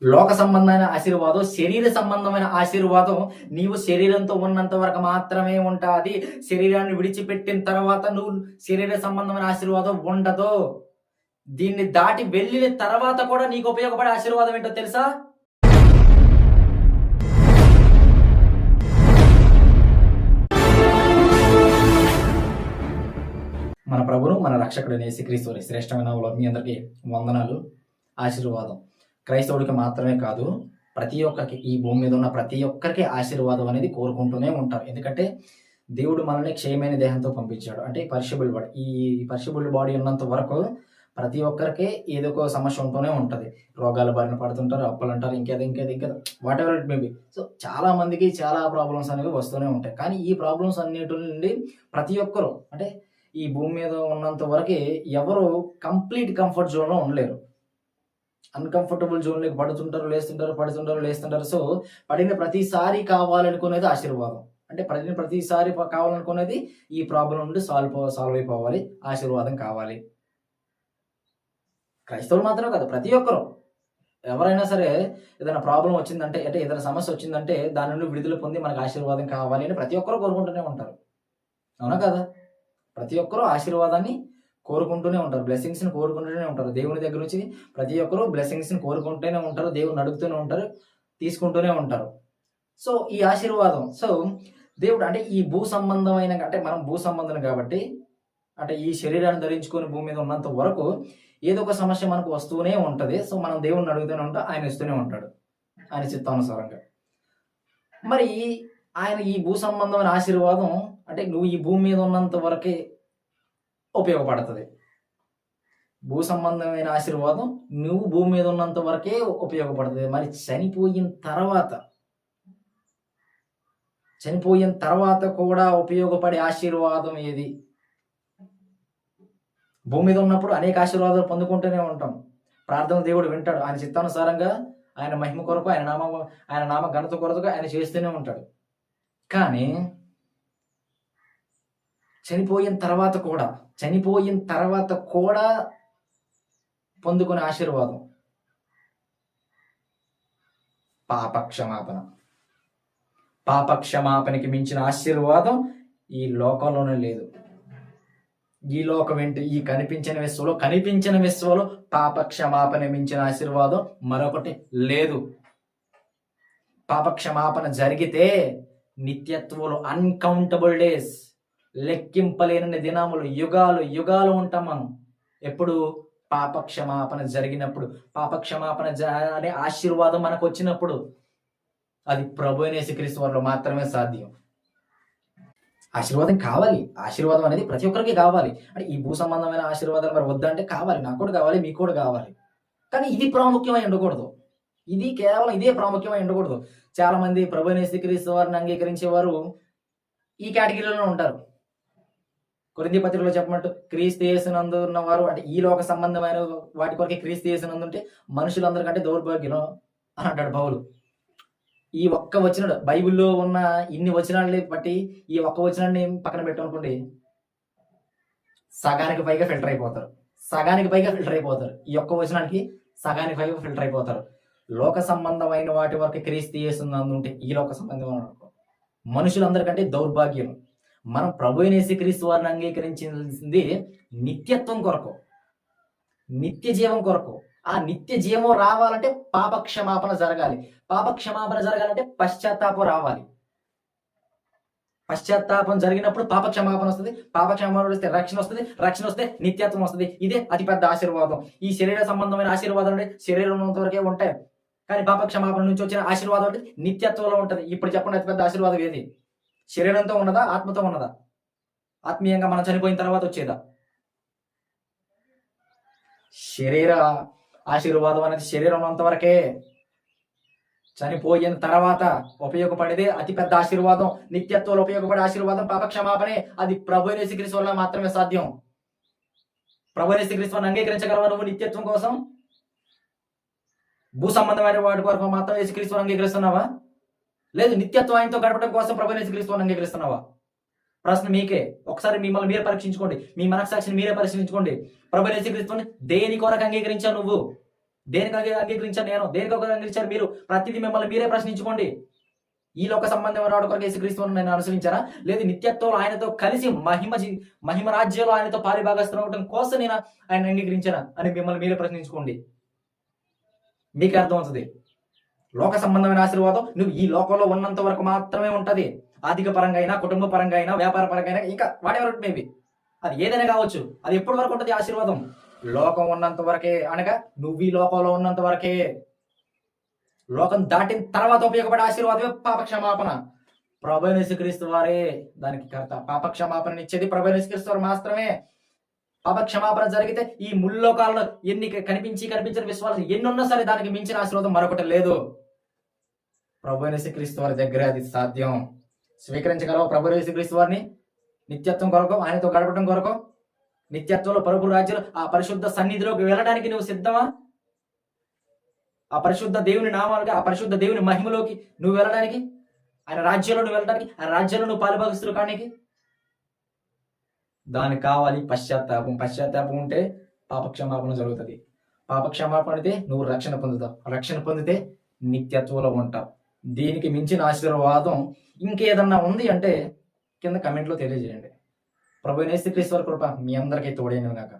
లోక సంబంధమైన ఆశీర్వాదం, శరీర సంబంధమైన ఆశీర్వాదం నీవు శరీరంతో ఉన్నంత వరకు మాత్రమే ఉంటుంది. శరీరాన్ని విడిచిపెట్టిన తర్వాత నువ్వు శరీర సంబంధమైన ఆశీర్వాదం ఉండదు. దీన్ని దాటి వెళ్ళిన తర్వాత కూడా నీకు ఉపయోగపడే ఆశీర్వాదం ఏంటో తెలుసా? మన ప్రభును మన రక్షకుడు యేసుక్రీస్తు వారి శ్రేష్టమైన మీ అందరికీ వందనాలు, ఆశీర్వాదం. క్రైస్తవుడికి మాత్రమే కాదు, ప్రతి ఒక్కరికి, ఈ భూమి మీద ఉన్న ప్రతి ఒక్కరికి ఆశీర్వాదం అనేది కోరుకుంటూనే ఉంటారు. ఎందుకంటే దేవుడు మనల్ని క్షయమైన దేహంతో పంపించాడు. అంటే పరిశుభ్ర బాడీ, ఈ పరిశుభ్ర బాడీ ఉన్నంత వరకు ప్రతి ఒక్కరికి ఏదో ఒక సమస్య ఉంటూనే ఉంటుంది. రోగాల బారిన పడుతుంటారు, అప్పులు అంటారు, ఇంకేదో what ever it maybe. So చాలా మందికి చాలా ప్రాబ్లమ్స్ అనేవి వస్తూనే ఉంటాయి. కానీ ఈ ప్రాబ్లమ్స్ అన్నిటి నుండి ప్రతి ఒక్కరు, అంటే ఈ భూమి మీద ఉన్నంత వరకే ఎవరు కంప్లీట్ కంఫర్ట్ జోన్లో ఉండలేరు. అన్కంఫర్టబుల్ జోన్లోకి పడుతుంటారు, లేస్తుంటారు. సో పడిన ప్రతిసారి కావాలనుకునేది ఆశీర్వాదం. అంటే పడిన ప్రతిసారి కావాలనుకునేది ఈ ప్రాబ్లం నుండి సాల్వ్ అయిపోవాలి, ఆశీర్వాదం కావాలి. క్రైస్తవులు మాత్రమే కాదు, ప్రతి ఒక్కరు ఎవరైనా సరే ఏదైనా ప్రాబ్లం వచ్చిందంటే, అంటే ఏదైనా సమస్య వచ్చిందంటే దాని నుండి విడుదల పొంది మనకు ఆశీర్వాదం కావాలి అని ప్రతి ఒక్కరు కోరుకుంటూనే ఉంటారు. అవునా కదా? ప్రతి ఒక్కరూ ఆశీర్వాదాన్ని కోరుకుంటూనే ఉంటారు, బ్లెస్సింగ్స్ని కోరుకుంటూనే ఉంటారు. దేవుని దగ్గర నుంచి ప్రతి ఒక్కరూ బ్లెస్సింగ్స్ని కోరుకుంటూనే ఉంటారు, దేవుని అడుగుతూనే ఉంటారు, తీసుకుంటూనే ఉంటారు. సో ఈ ఆశీర్వాదం, సో దేవుడు అంటే ఈ భూ సంబంధమైన, అంటే మనం భూ సంబంధం కాబట్టి, అంటే ఈ శరీరాన్ని ధరించుకొని భూమి మీద ఉన్నంత వరకు ఏదో ఒక సమస్య మనకు వస్తూనే ఉంటుంది. సో మనం దేవుడిని అడుగుతూనే ఉంటాం, ఆయన ఇస్తూనే ఉంటాడు ఆయన చిత్తానుసారంగా. మరి ఆయన ఈ భూ సంబంధమైన ఆశీర్వాదం అంటే నువ్వు ఈ భూమి మీద ఉన్నంత వరకే ఉపయోగపడుతుంది. భూ సంబంధమైన ఆశీర్వాదం నువ్వు భూమి మీద ఉన్నంత వరకే ఉపయోగపడుతుంది. మరి చనిపోయిన తర్వాత కూడా ఉపయోగపడే ఆశీర్వాదం ఏది? భూమి మీద ఉన్నప్పుడు అనేక ఆశీర్వాదాలు పొందుకుంటూనే ఉంటాం. ప్రార్థన దేవుడు వింటాడు, ఆయన చిత్తానుసారంగా, ఆయన మహిమ కొరకు, ఆయన నామ ఘనత కొరకు ఆయన చేస్తూనే ఉంటాడు. కానీ చనిపోయిన తర్వాత కూడా పొందుకునే ఆశీర్వాదం పాపక్షమాపణకి మించిన ఆశీర్వాదం ఈ లోకంలోనే లేదు. ఈ లోకం ఏంటి? ఈ కనిపించిన విశ్వంలో పాపక్షమాపణ మించిన ఆశీర్వాదం మరొకటి లేదు. పాపక్షమాపణ జరిగితే నిత్యత్వంలో అన్కౌంటబుల్ డేస్, లెక్కింపలేని దినములు, యుగాలు ఉంటాం మనం. ఎప్పుడు? పాపక్షమాపణ జరిగినప్పుడు, పాపక్షమాపణ అనే ఆశీర్వాదం మనకు వచ్చినప్పుడు. అది ప్రభువైన యేసుక్రీస్తు వారిలో మాత్రమే సాధ్యం. ఆశీర్వాదం కావాలి, ఆశీర్వాదం అనేది ప్రతి ఒక్కరికి కావాలి. అంటే ఈ భూ సంబంధమైన ఆశీర్వాదాలు మరి వద్దంటే కావాలి, నాకు కూడా కావాలి, మీకు కూడా కావాలి. కానీ ఇది ప్రాముఖ్యమై ఉండకూడదు, కేవలం ఇదే ప్రాముఖ్యమై ఉండకూడదు. చాలా మంది ప్రభువైన యేసుక్రీస్తు వారిని అంగీకరించేవారు ఈ కేటగిరీలో ఉంటారు. కొరింథీ పత్రికలో చెప్పమంటూ క్రీస్తు యేసునందు ఉన్నవారు, అంటే ఈ లోక సంబంధమైన వాటి కొరకే క్రీస్తు యేసునందు ఉంటే మనుషులందరికంటే దౌర్భాగ్యం అని అంటాడు పౌలు. ఈ ఒక్క వచనాడు, బైబిల్లో ఉన్న ఇన్ని వచనాలని బట్టి ఈ ఒక్క వచనాన్ని పక్కన పెట్టనుకోండి, సగానికి పైగా ఫిల్టర్ అయిపోతారు. ఈ ఒక్క వచనానికి సగానికి పైగా ఫిల్టర్ అయిపోతారు. లోక సంబంధమైన వాటి వరకు క్రీస్తు యేసునందు ఉంటే, ఈ లోక సంబంధమైన మనుషులందరికంటే దౌర్భాగ్యం. మనం ప్రభువైన యేసుక్రీస్తు వారిని అంగీకరించింది నిత్యత్వం కొరకు, నిత్య జీవం కొరకు. ఆ నిత్య జీవం రావాలంటే పాపక్షమాపణ జరగాలి. పాపక్షమాపణ జరగాలంటే పశ్చాత్తాపం రావాలి. పశ్చాత్తాపం జరిగినప్పుడు పాపక్షమాపణ వస్తుంది, పాపక్షమాపణ వస్తే రక్షణ వస్తే నిత్యత్వం వస్తుంది. ఇదే అతిపెద్ద ఆశీర్వాదం. ఈ శరీర సంబంధమైన ఆశీర్వాదం అంటే శరీరం ఉన్నంత వరకే ఉంటాయి. కానీ పాపక్షమాపణ నుంచి వచ్చిన ఆశీర్వాదం అంటే నిత్యత్వంలో ఉంటుంది. ఇప్పుడు చెప్పండి, అతిపెద్ద ఆశీర్వాదం ఏది? శరీరంతో ఉన్నదా, ఆత్మతో ఉన్నదా? ఆత్మీయంగా మనం చనిపోయిన తర్వాత వచ్చేదా? శరీర ఆశీర్వాదం అనేది శరీరం ఉన్నంత వరకే. చనిపోయిన తర్వాత ఉపయోగపడేదే అతిపెద్ద ఆశీర్వాదం. నిత్యత్వంలో ఉపయోగపడే ఆశీర్వాదం పాపక్షమాపణే. అది ప్రభువైన యేసుక్రీస్తు వల్ల మాత్రమే సాధ్యం. ప్రభువైన యేసుక్రీస్తుని అంగీకరించగలవా నువ్వు నిత్యత్వం కోసం? భూ సంబంధమైన వాటి కొరకు మాత్రం యేసుక్రీస్తుని అంగీకరిస్తున్నావా? లేదు, నిత్యత్వం ఆయనతో గడపడం కోసం ప్రభువైన యేసుక్రీస్తుని అంగీకరిస్తున్నావా? ప్రశ్న మీకే. ఒకసారి మిమ్మల్ని మీరే పరీక్షించుకోండి, మీ మనస్సాక్షిని మీరే పరిశీలించుకోండి. ప్రభువైన యేసుక్రీస్తుని దేని కొరకు అంగీకరించావు నువ్వు? దేనికి అంగీకరించాను నేను, దేనికి అంగీకరించారు మీరు? ప్రతిదీ మిమ్మల్ని మీరే ప్రశ్నించుకోండి. ఈ లోక సంబంధమైన వాడు కొరకు యేసుక్రీస్తును నేను అనుసరించారా, లేదు నిత్యత్వంలో ఆయనతో కలిసి మహిమ రాజ్యంలో ఆయనతో పాలిభాగస్థులవడం కోసం నేను ఆయన అంగీకరించానా అని మిమ్మల్ని మీరే ప్రశ్నించుకోండి. మీకే అర్థం అవుతుంది. లోక సంబంధమైన ఆశీర్వాదం నువ్వు ఈ లోకంలో ఉన్నంత వరకు మాత్రమే ఉంటది. ఆర్థిక పరంగా అయినా, కుటుంబ పరంగా అయినా, వ్యాపార పరంగా అయినా, ఇంకా వాట్ ఎవర్ మేబీ, అది ఏదైనా కావచ్చు. అది ఎప్పటి వరకు ఉంటుంది ఆశీర్వాదం? లోకం ఉన్నంత వరకే, అనగా నువ్వు ఈ లోకంలో ఉన్నంత వరకే. లోకం దాటిన తర్వాత ఉపయోగపడే ఆశీర్వాదమే పాపక్షమాపణ. ప్రభు యేసుక్రీస్తు వారే దానికి కర్త. పాపక్షమాపణ ఇచ్చేది ప్రభు యేసుక్రీస్తు వారు మాత్రమే. పాపక్షమాపణ జరిగితే ఈ ముల్లోకాల్లో ఎన్ని కనిపించని విశ్వాసం ఎన్ని ఉన్నా సరే దానికి మించిన ఆశీర్వాదం మరొకటి లేదు. ప్రభు యేసుక్రీస్తు వారి దగ్గరే అది సాధ్యం. స్వీకరించగలవు ప్రభు యేసుక్రీస్తు వారిని నిత్యత్వం కొరకు, ఆయనతో గడపడం కొరకు, నిత్యత్వంలో ప్రభు రాజ్యంలో ఆ పరిశుద్ధ సన్నిధిలోకి వెళ్ళడానికి నువ్వు సిద్ధమా? ఆ పరిశుద్ధ దేవుని నామాలుగా, ఆ పరిశుద్ధ దేవుని మహిమలోకి నువ్వు వెళ్ళడానికి, ఆయన రాజ్యంలో నువ్వు వెళ్ళడానికి, ఆయన రాజ్యంలో నువ్వు పాలుభాగస్తులు కానికి దానికి కావాలి పశ్చాత్తాపం. పశ్చాత్తాపం ఉంటే పాపక్షమాపణ జరుగుతుంది. పాపక్షమాపణ అయితే నువ్వు రక్షణ పొందుతావు. రక్షణ పొందితే నిత్యత్వంలో ఉంటావు. దీనికి మించిన ఆశీర్వాదం ఇంకేదన్నా ఉంది అంటే కింద కమెంట్లో తెలియజేయండి. ప్రభు యేసుక్రీస్తు వారి కృప మీ అందరికీ తోడైనగాక.